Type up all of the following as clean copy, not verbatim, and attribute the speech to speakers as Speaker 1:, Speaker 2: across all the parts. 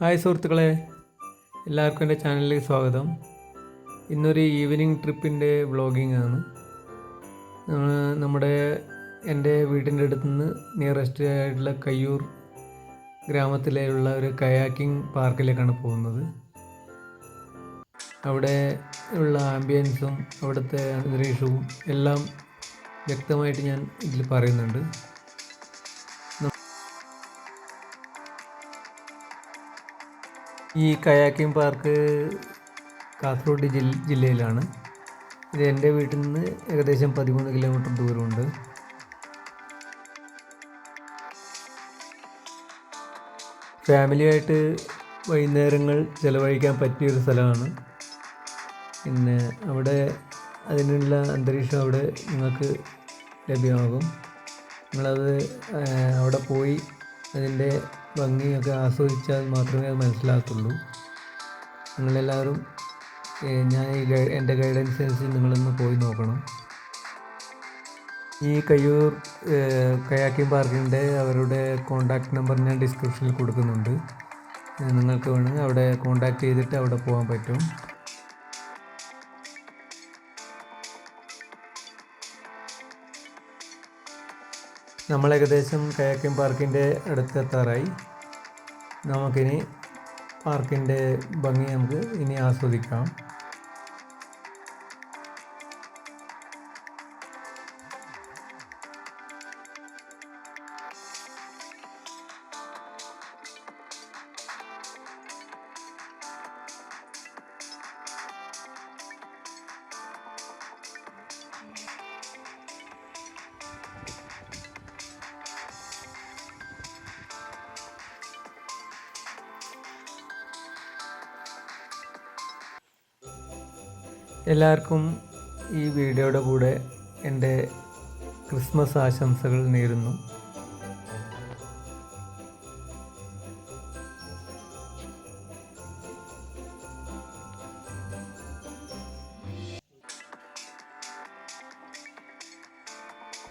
Speaker 1: Hi സുഹൃത്തുക്കളെ, എല്ലാവർക്കും എൻ്റെ ചാനലിലേക്ക് സ്വാഗതം. ഇന്നൊരു ഈവനിങ് ട്രിപ്പിൻ്റെ വ്ളോഗിംഗ് ആണ്. നമ്മുടെ എൻ്റെ വീട്ടിൻ്റെ അടുത്ത് നിന്ന് നിയറസ്റ്റ് ആയിട്ടുള്ള കയ്യൂർ ഗ്രാമത്തിലുള്ള ഒരു കയാക്കിംഗ് പാർക്കിലേക്കാണ് പോകുന്നത്. അവിടെ ഉള്ള ആംബിയൻസും അവിടുത്തെ അന്തരീക്ഷവും എല്ലാം വ്യക്തമായിട്ട് ഞാൻ ഇതിൽ പറയുന്നുണ്ട്. ഈ കയാക്കിംഗ് പാർക്ക് കാസർഗോഡ് ജില്ലയിലാണ്. ഇത് എൻ്റെ വീട്ടിൽ നിന്ന് ഏകദേശം 13 കിലോമീറ്റർ ദൂരമുണ്ട്. ഫാമിലിയായിട്ട് വൈകുന്നേരങ്ങൾ ചിലവഴിക്കാൻ പറ്റിയൊരു സ്ഥലമാണ്. പിന്നെ അവിടെ അതിനുള്ള അന്തരീക്ഷം അവിടെ നിങ്ങൾക്ക് ലഭ്യമാകും. നിങ്ങളത് അവിടെ പോയി അതിൻ്റെ ഭംഗിയൊക്കെ ആസ്വദിച്ചാൽ മാത്രമേ അത് മനസ്സിലാകത്തുള്ളൂ. നിങ്ങളെല്ലാവരും എൻ്റെ ഗൈഡൻസ് അനുസരിച്ച് നിങ്ങളൊന്ന് പോയി നോക്കണം. ഈ കയ്യൂർ കയാക്കിംഗ് പാർക്കിൻ്റെ അവരുടെ കോൺടാക്റ്റ് നമ്പർ ഞാൻ ഡിസ്ക്രിപ്ഷനിൽ കൊടുക്കുന്നുണ്ട്. നിങ്ങൾക്ക് വേണമെങ്കിൽ അവിടെ കോൺടാക്റ്റ് ചെയ്തിട്ട് അവിടെ പോകാൻ പറ്റും. നമ്മൾ ഏകദേശം കയാക്കിംഗ് പാർക്കിൻ്റെ അടുത്തെത്താറായി. നമുക്കിനി പാർക്കിൻ്റെ ഭംഗി നമുക്ക് ഇനി ആസ്വദിക്കാം. എല്ലാവർക്കും ഈ വീഡിയോയുടെ കൂടെ എൻ്റെ ക്രിസ്മസ് ആശംസകൾ നേരുന്നു.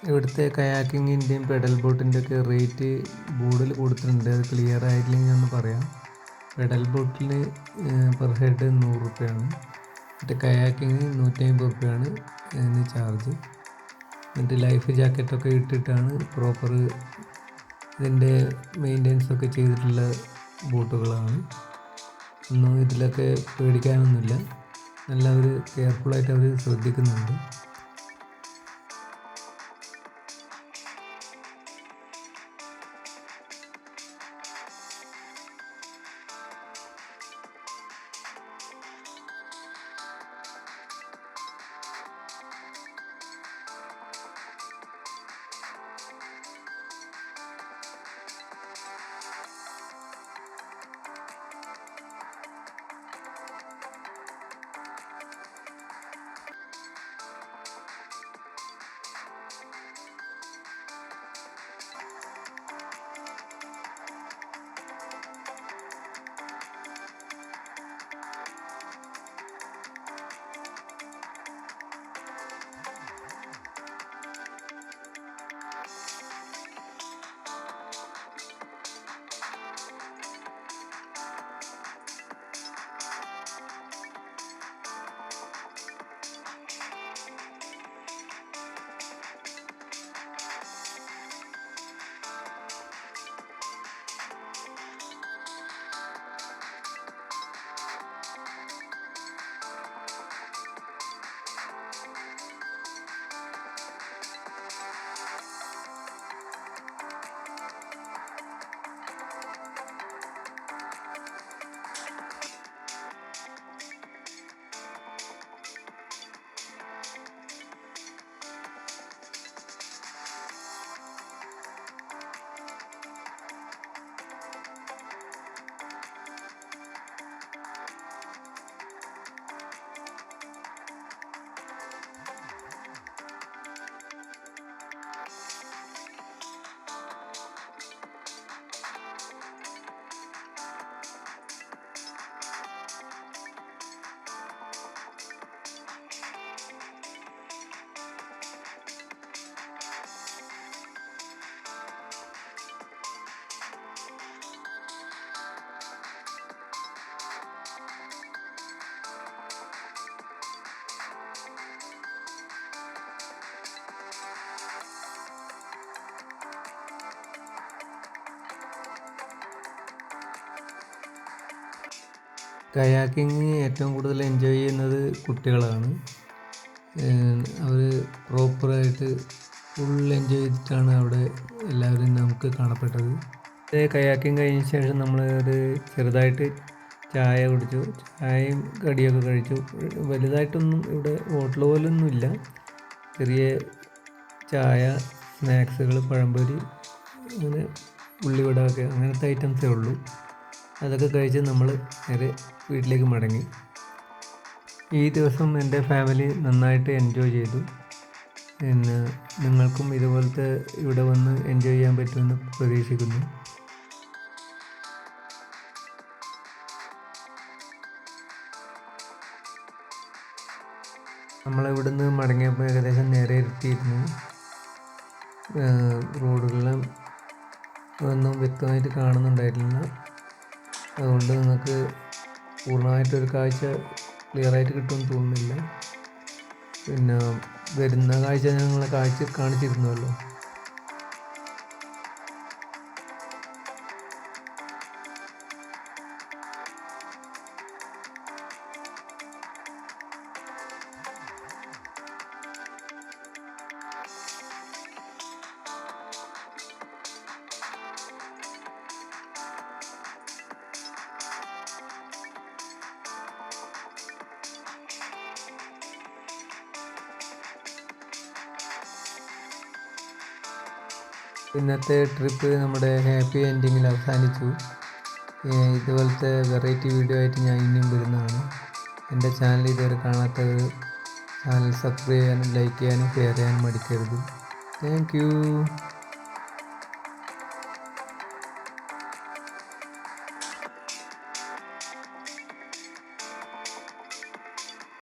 Speaker 1: ഇവിടുത്തെ കയാക്കിങ്ങിൻ്റെയും പെഡൽ ബോട്ടിൻ്റെയൊക്കെ റേറ്റ് ബോർഡിൽ കൊടുത്തിട്ടുണ്ട്. അത് ക്ലിയർ ആയിട്ടില്ലെങ്കിൽ ഒന്ന് പറയാം. പെഡൽ ബോട്ടിന് പെർ ഹെഡ് 100 രൂപയാണ്. മറ്റേ കയാക്കിങ് 150 രൂപയാണ് ഇതിന് ചാർജ്. എന്നിട്ട് ലൈഫ് ജാക്കറ്റൊക്കെ ഇട്ടിട്ടാണ് പ്രോപ്പർ ഇതിൻ്റെ മെയിൻ്റെനൻസൊക്കെ ചെയ്തിട്ടുള്ള ബോട്ടുകളാണ്. ഒന്നും ഇതിലൊക്കെ പേടിക്കാനൊന്നുമില്ല. നല്ല ഒരു കെയർഫുള്ളായിട്ട് അവർ ശ്രദ്ധിക്കുന്നുണ്ട്. കയാക്കിങ് ഏറ്റവും കൂടുതൽ എൻജോയ് ചെയ്യുന്നത് കുട്ടികളാണ്. അവർ പ്രോപ്പറായിട്ട് ഫുൾ എൻജോയ് ചെയ്തിട്ടാണ് അവിടെ എല്ലാവരും നമുക്ക് കാണപ്പെട്ടത്. കയാക്കിങ് കഴിഞ്ഞ ശേഷം നമ്മൾ ഒരു ചെറുതായിട്ട് ചായ കുടിച്ചു. ചായയും കടിയൊക്കെ കഴിച്ചു. വലുതായിട്ടൊന്നും ഇവിടെ ഹോട്ടൽ പോലൊന്നുമില്ല. ചെറിയ ചായ, സ്നാക്സുകൾ, പഴംപൊരി, അങ്ങനെ ഉള്ളിവട ഒക്കെ അങ്ങനത്തെ ഐറ്റംസേ ഉള്ളൂ. അതൊക്കെ കഴിച്ച് നമ്മൾ നേരെ വീട്ടിലേക്ക് മടങ്ങി. ഈ ദിവസം എൻ്റെ ഫാമിലി നന്നായിട്ട് എൻജോയ് ചെയ്തു. പിന്നെ നിങ്ങൾക്കും ഇതുപോലത്തെ ഇവിടെ വന്ന് എൻജോയ് ചെയ്യാൻ പറ്റുമെന്ന് പ്രതീക്ഷിക്കുന്നു. നമ്മളിവിടുന്ന് മടങ്ങിയപ്പോൾ ഏകദേശം നേരെ ഇരുട്ടിയിരുന്നു. റോഡുകളിലും ഒന്നും വ്യക്തമായിട്ട് കാണുന്നുണ്ടായിരുന്നില്ല. അതുകൊണ്ട് നിങ്ങൾക്ക് പൂർണ്ണമായിട്ടൊരു കാഴ്ച ക്ലിയറായിട്ട് കിട്ടുമെന്ന് തോന്നുന്നില്ല. പിന്നെ വരുന്ന കാഴ്ച ഞങ്ങളെ കാണിച്ചിരുന്നുവല്ലോ. ഇന്നത്തെ ട്രിപ്പ് നമ്മുടെ ഹാപ്പി എൻഡിങ്ങിൽ അവസാനിച്ചു. ഇതുപോലത്തെ വെറൈറ്റി വീഡിയോ ആയിട്ട് ഞാൻ ഇനിയും വരുന്നതാണ്. എൻ്റെ ചാനൽ ഇതുവരെ കാണാത്തവർ ചാനൽ സബ്സ്ക്രൈബ് ചെയ്യാനും ലൈക്ക് ചെയ്യാനും ഷെയർ ചെയ്യാനും മടിക്കരുത്. Thank you.